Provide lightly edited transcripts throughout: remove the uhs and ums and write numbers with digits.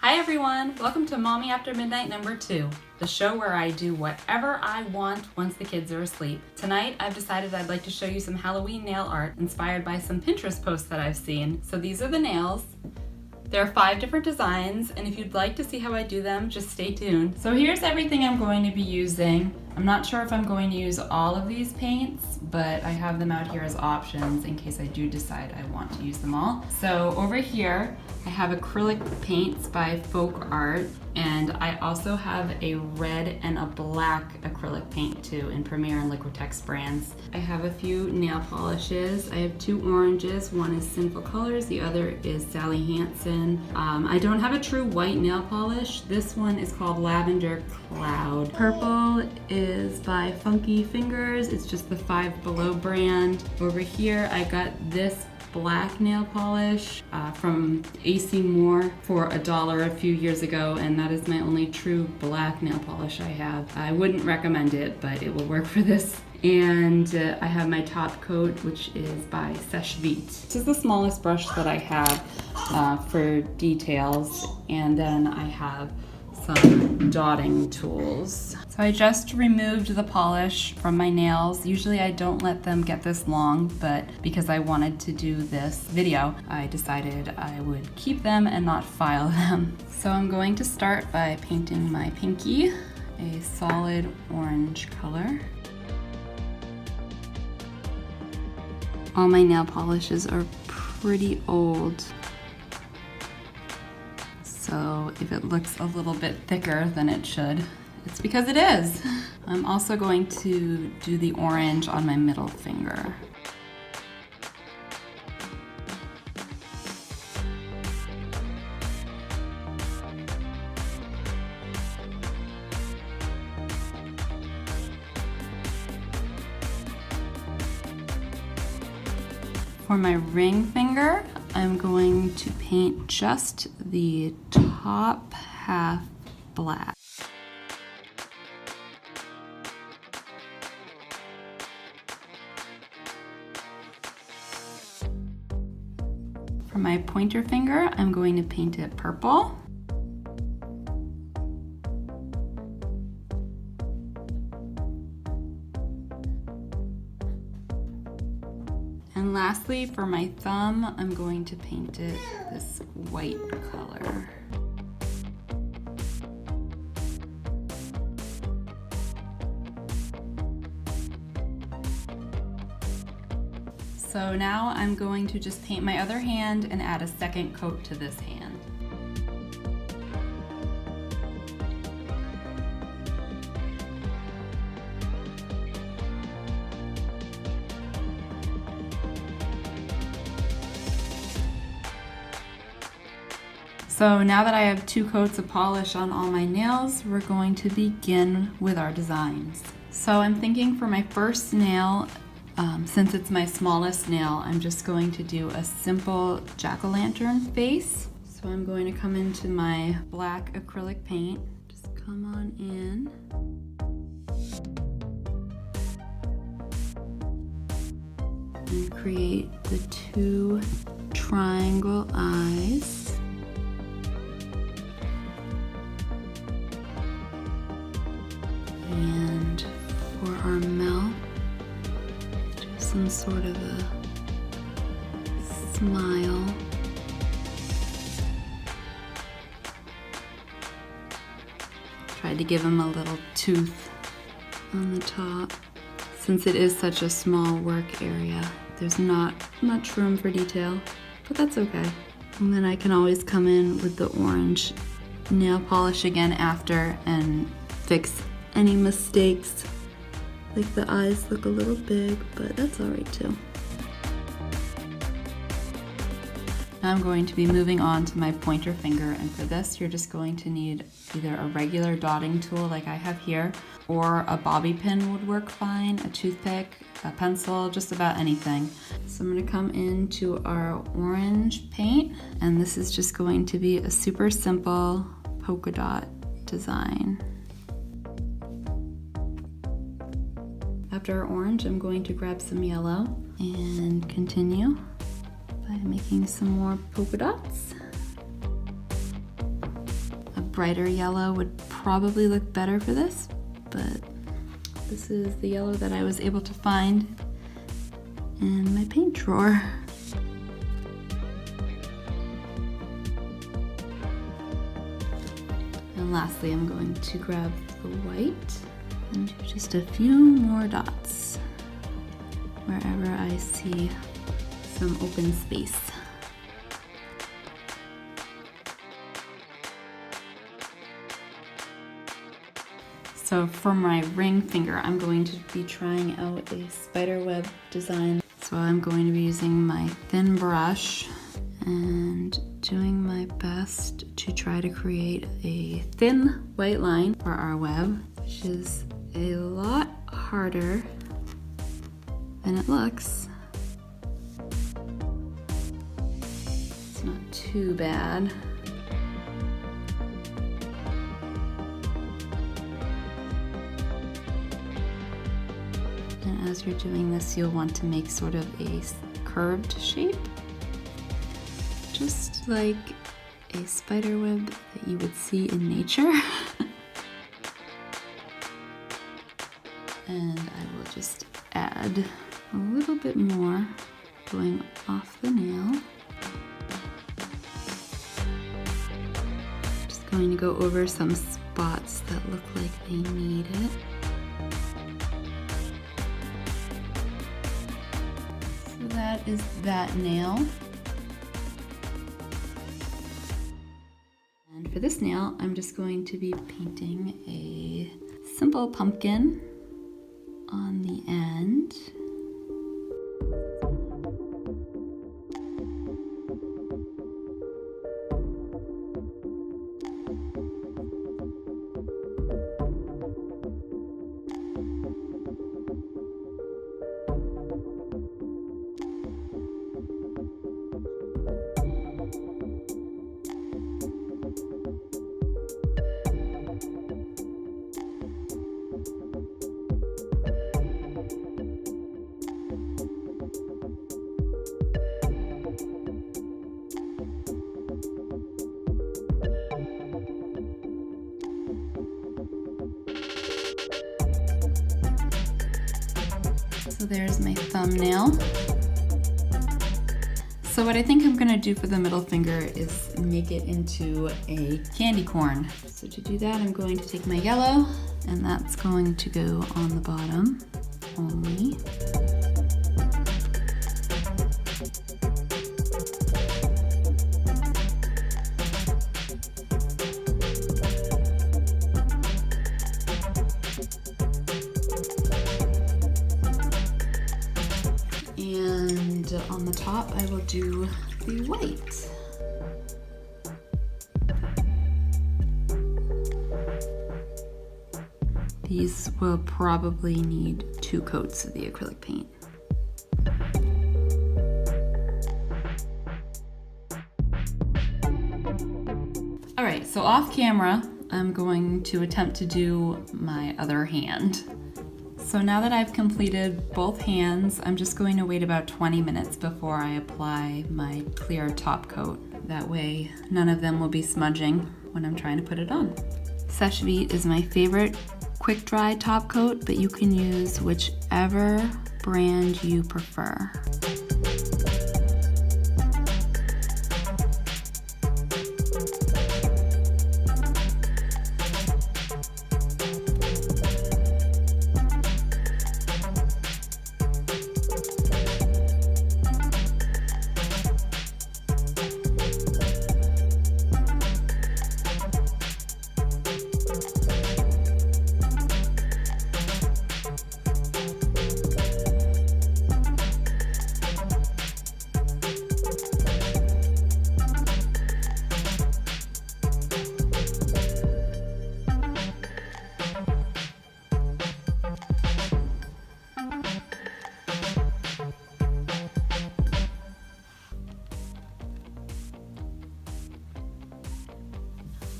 Hi everyone, welcome to Mommy After Midnight number 2, the show where I do whatever I want once the kids are asleep. Tonight I've decided I'd like to show you some Halloween nail art inspired by some Pinterest posts that I've seen. So these are the nails. There are 5 different designs, and if you'd like to see how I do them, just stay tuned. So here's everything I'm going to be using. I'm not sure if I'm going to use all of these paints, but I have them out here as options in case I do decide I want to use them all. So over here, I have acrylic paints by Folk Art, and I also have a red and a black acrylic paint too in Premier and Liquitex brands. I have a few nail polishes. I have 2 oranges. One is Sinful Colors, the other is Sally Hansen. I don't have a true white nail polish. This one is called Lavender Cloud. Purple is by Funky Fingers. It's just the Five Below brand. Over here, I got this black nail polish from AC Moore for $1 a few years ago, and that is my only true black nail polish I have. I wouldn't recommend it, but it will work for this. And I have my top coat, which is by Seche Vite. This is the smallest brush that I have for details, and then I have some dotting tools. So I just removed the polish from my nails. Usually I don't let them get this long, but because I wanted to do this video, I decided I would keep them and not file them. So I'm going to start by painting my pinky a solid orange color. All my nail polishes are pretty old, so if it looks a little bit thicker than it should, it's because it is. I'm also going to do the orange on my middle finger. For my ring finger, I'm going to paint just the top half black. For my pointer finger, I'm going to paint it purple. And lastly, for my thumb, I'm going to paint it this white color. So now I'm going to just paint my other hand and add a second coat to this hand. So now that I have 2 coats of polish on all my nails, we're going to begin with our designs. So I'm thinking for my first nail, since it's my smallest nail, I'm just going to do a simple jack-o'-lantern face. So I'm going to come into my black acrylic paint, just come on in. And create the 2 triangle eyes. And for our mouth, do some sort of a smile. Tried to give him a little tooth on the top. Since it is such a small work area, there's not much room for detail, but that's okay. And then I can always come in with the orange nail polish again after and fix any mistakes. Like the eyes look a little big, but that's all right too. Now I'm going to be moving on to my pointer finger, and for this you're just going to need either a regular dotting tool like I have here, or a bobby pin would work fine, a toothpick, a pencil, just about anything. So I'm going to come into our orange paint, and this is just going to be a super simple polka dot design. After our orange, I'm going to grab some yellow and continue by making some more polka dots. brighter yellow would probably look better for this, but this is the yellow that I was able to find in my paint drawer. And lastly, I'm going to grab the white and do just a few more dots wherever I see some open space. So for my ring finger, I'm going to be trying out a spider web design. So I'm going to be using my thin brush and doing my best to try to create a thin white line for our web, which is a lot harder than it looks. It's not too bad. And as you're doing this, you'll want to make sort of a curved shape, just like a spider web that you would see in nature. And I will just add a little bit more going off the nail. Just going to go over some spots that look like they need it. So that is that nail. And for this nail, I'm just going to be painting a simple pumpkin on the end. So there's my thumbnail. So what I think I'm gonna do for the middle finger is make it into a candy corn. So to do that, I'm going to take my yellow, and that's going to go on the bottom only. And on the top, I will do the white. These will probably need 2 coats of the acrylic paint. All right, so off camera, I'm going to attempt to do my other hand. So now that I've completed both hands, I'm just going to wait about 20 minutes before I apply my clear top coat. That way, none of them will be smudging when I'm trying to put it on. Sèche Vite is my favorite quick dry top coat, but you can use whichever brand you prefer.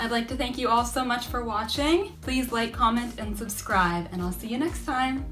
I'd like to thank you all so much for watching. Please like, comment, and subscribe, and I'll see you next time.